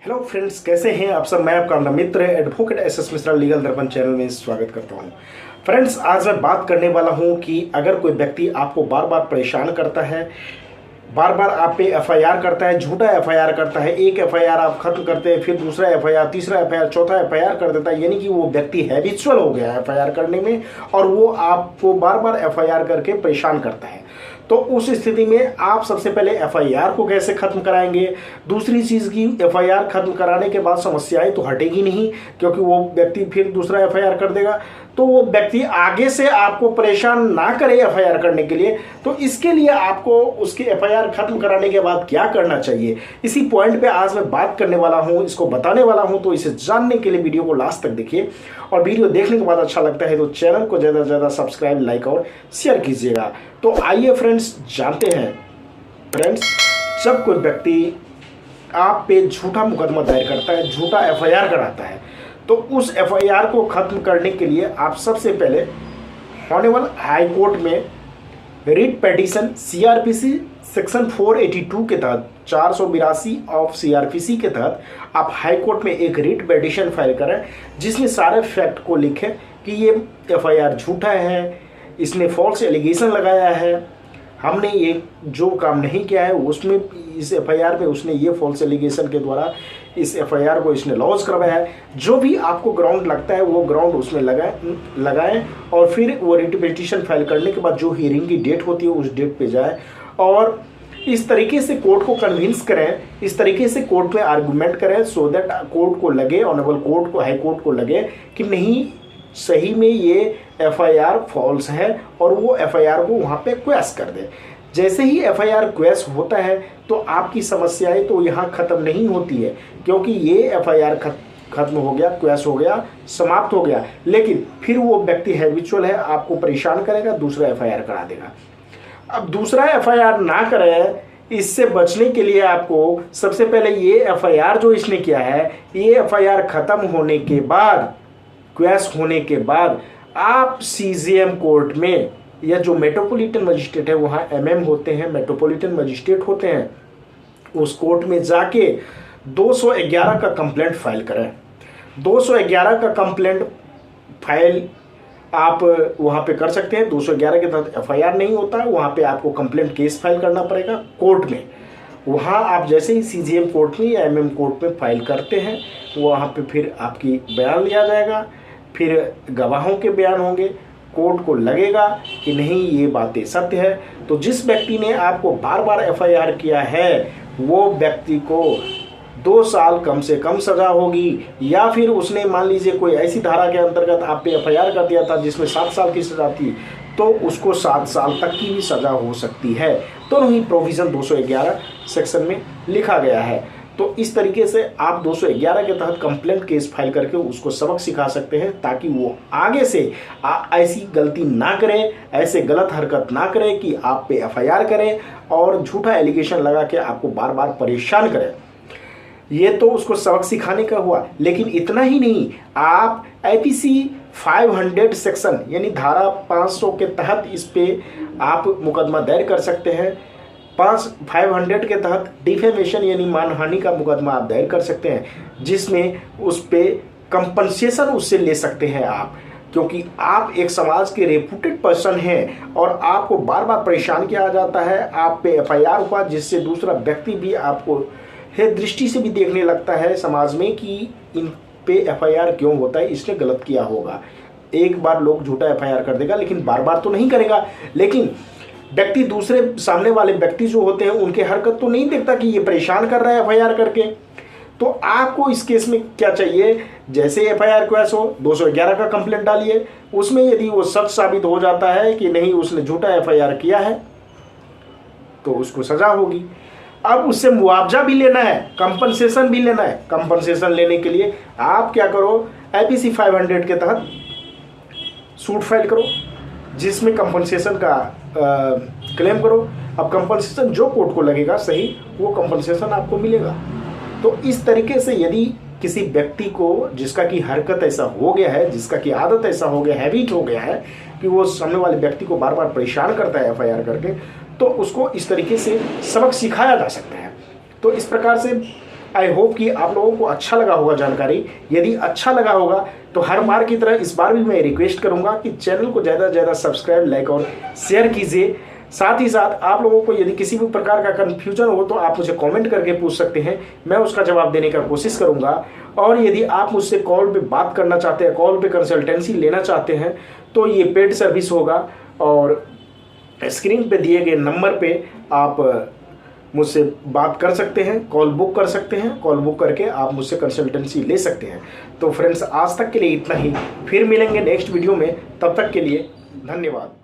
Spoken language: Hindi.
हेलो फ्रेंड्स, कैसे हैं आप सब। मैं आपका मित्र एडवोकेट एस मिश्रा लीगल दर्पण चैनल में स्वागत करता हूं। फ्रेंड्स, आज मैं बात करने वाला हूं कि अगर कोई व्यक्ति आपको बार बार परेशान करता है, बार बार आप पे एफआईआर करता है, झूठा एफआईआर करता है, एक एफआईआर आप खत्म करते हैं, फिर दूसरा एफआईआर, तीसरा एफआईआर, चौथा एफआईआर कर देता है, यानी कि वो व्यक्ति हैबिचुअल हो गया है एफआईआर करने में और वो आपको बार बार एफआईआर करके परेशान करता है। तो उस स्थिति में आप सबसे पहले एफआईआर को कैसे खत्म कराएंगे। दूसरी चीज़ की, एफआईआर खत्म कराने के बाद समस्याएं तो हटेगी नहीं, क्योंकि वो व्यक्ति फिर दूसरा एफआईआर कर देगा, तो वो व्यक्ति आगे से आपको परेशान ना करे एफआईआर करने के लिए। तो इसके लिए आपको उसकी एफआईआर खत्म कराने के बाद क्या करना चाहिए, इसी पॉइंट पे आज मैं बात करने वाला हूं, इसको बताने वाला हूं। तो इसे जानने के लिए वीडियो को लास्ट तक देखिए और वीडियो देखने के बाद अच्छा लगता है तो चैनल को ज़्यादा से ज़्यादा सब्सक्राइब, लाइक और शेयर कीजिएगा। तो आइए फ्रेंड्स, जानते हैं। फ्रेंड्स, जब कोई व्यक्ति आप पे झूठा मुकदमा दायर करता है, झूठा एफआईआर कराता है, तो उस एफआईआर को खत्म करने के लिए आप सबसे पहले हॉनेबल हाई कोर्ट में रिट पेटिशन सीआरपीसी सेक्शन 482 के तहत, 482 ऑफ सीआरपीसी के तहत आप हाई कोर्ट में एक रिट पेटिशन फाइल करें, जिसमें सारे फैक्ट को लिखें कि ये एफआईआर झूठा है, इसने फॉल्स एलिगेशन लगाया है, हमने ये जो काम नहीं किया है उसमें, इस एफआईआर पे उसने ये फॉल्स एलिगेशन के द्वारा इस एफआईआर को इसने लॉन्च करवाया है। जो भी आपको ग्राउंड लगता है वो ग्राउंड उसमें लगाएं और फिर वो रिट पिटीशन फाइल करने के बाद जो हियरिंग की डेट होती है उस डेट पे जाए और इस तरीके से कोर्ट को कन्विंस करें, इस तरीके से कोर्ट में आर्गूमेंट करें, सो दैट कोर्ट को लगे, ऑनरेबल कोर्ट को, हाई कोर्ट को लगे कि नहीं, सही में ये एफआईआर फॉल्स है और वो एफआईआर को वहाँ पे क्वेश कर दे। जैसे ही एफआईआर क्वेश होता है तो आपकी समस्याएं तो यहाँ ख़त्म नहीं होती है, क्योंकि ये एफआईआर खत्म हो गया, क्वेश हो गया, समाप्त हो गया, लेकिन फिर वो व्यक्ति हैबिचुअल है, आपको परेशान करेगा, दूसरा एफआईआर करा देगा। अब दूसरा एफआईआर ना करें, इससे बचने के लिए आपको सबसे पहले ये एफआईआर जो इसने किया है, ये एफआईआर खत्म होने के बाद, क्वेश होने के बाद आप सीजीएम कोर्ट में, या जो मेट्रोपॉलिटन मजिस्ट्रेट है, वहाँ एमएम होते हैं, मेट्रोपॉलिटन मजिस्ट्रेट होते हैं, उस कोर्ट में जाके 211 का कंप्लेंट फाइल करें। 211 का कंप्लेंट फाइल आप वहाँ पे कर सकते हैं। 211 के तहत एफआईआर नहीं होता है, वहाँ पे आपको कंप्लेंट केस फाइल करना पड़ेगा कोर्ट में। वहाँ आप जैसे ही सीजीएम कोर्ट में या एमएम कोर्ट में फाइल करते हैं, वहाँ पे फिर आपकी बयान लिया जाएगा, फिर गवाहों के बयान होंगे, कोर्ट को लगेगा कि नहीं ये बातें सत्य है। तो जिस व्यक्ति ने आपको बार बार एफआईआर किया है वो व्यक्ति को 2 साल कम से कम सजा होगी, या फिर उसने मान लीजिए कोई ऐसी धारा के अंतर्गत आप पे एफआईआर कर दिया था जिसमें 7 साल की सजा थी, तो उसको 7 साल तक की भी सजा हो सकती है। दोनों ही प्रोविज़न 211 सेक्शन में लिखा गया है। तो इस तरीके से आप 211 के तहत कंप्लेंट केस फाइल करके उसको सबक सिखा सकते हैं, ताकि वो आगे से ऐसी गलती ना करे, ऐसे गलत हरकत ना करे कि आप पे एफआईआर करे और झूठा एलिगेशन लगा के आपको बार बार परेशान करे। ये तो उसको सबक सिखाने का हुआ, लेकिन इतना ही नहीं, आप आईपीसी 500 सेक्शन यानी धारा 500 के तहत इस पे आप मुकदमा दायर कर सकते हैं। 500 के तहत डिफेमेशन यानी मानहानि का मुकदमा आप दायर कर सकते हैं, जिसमें उस पे कंपनसेशन उससे ले सकते हैं आप, क्योंकि आप एक समाज के रेपुटेड पर्सन हैं और आपको बार बार परेशान किया जाता है, आप पे एफआईआर हुआ, जिससे दूसरा व्यक्ति भी आपको है दृष्टि से भी देखने लगता है समाज में कि इन पे एफआईआर क्यों होता है, इसने गलत किया होगा। एक बार लोग झूठा एफआईआर कर देगा, लेकिन बार बार तो नहीं करेगा। लेकिन व्यक्ति, दूसरे सामने वाले व्यक्ति जो होते हैं, उनके हरकत तो नहीं देखता कि ये परेशान कर रहा है एफआईआर करके। तो आपको इस केस में क्या चाहिए, जैसे एफआईआर क्वेश हो, 211 का कंप्लेंट डालिए, उसमें यदि वो सच साबित हो जाता है कि नहीं उसने झूठा एफआईआर किया है तो उसको सजा होगी। अब उससे मुआवजा भी लेना है, कंपनसेशन भी लेना है। कंपनसेशन लेने के लिए आप क्या करो, आईपीसी 500 के तहत सूट फाइल करो, जिसमें कंपनसेशन का क्लेम करो। अब कंपनसेशन जो कोर्ट को लगेगा सही, वो कंपनसेशन आपको मिलेगा। तो इस तरीके से यदि किसी व्यक्ति को, जिसका की हरकत ऐसा हो गया है, जिसका की आदत ऐसा हो गया, हैबिट हो गया है कि वो सामने वाले व्यक्ति को बार बार परेशान करता है एफआईआर करके, तो उसको इस तरीके से सबक सिखाया जा सकता है। तो इस प्रकार से आई होप कि आप लोगों को अच्छा लगा होगा जानकारी। यदि अच्छा लगा होगा तो हर बार की तरह इस बार भी मैं रिक्वेस्ट करूंगा कि चैनल को ज़्यादा से ज़्यादा सब्सक्राइब, लाइक और शेयर कीजिए। साथ ही साथ आप लोगों को यदि किसी भी प्रकार का कन्फ्यूजन हो तो आप मुझे कमेंट करके पूछ सकते हैं, मैं उसका जवाब देने का कोशिश करूंगा। और यदि आप मुझसे कॉल पे बात करना चाहते हैं, कॉल पे कंसल्टेंसी लेना चाहते हैं, तो ये पेड सर्विस होगा और स्क्रीन पे दिए गए नंबर पे आप मुझसे बात कर सकते हैं, कॉल बुक कर सकते हैं। कॉल बुक करके आप मुझसे कंसल्टेंसी ले सकते हैं। तो फ्रेंड्स, आज तक के लिए इतना ही, फिर मिलेंगे नेक्स्ट वीडियो में। तब तक के लिए धन्यवाद।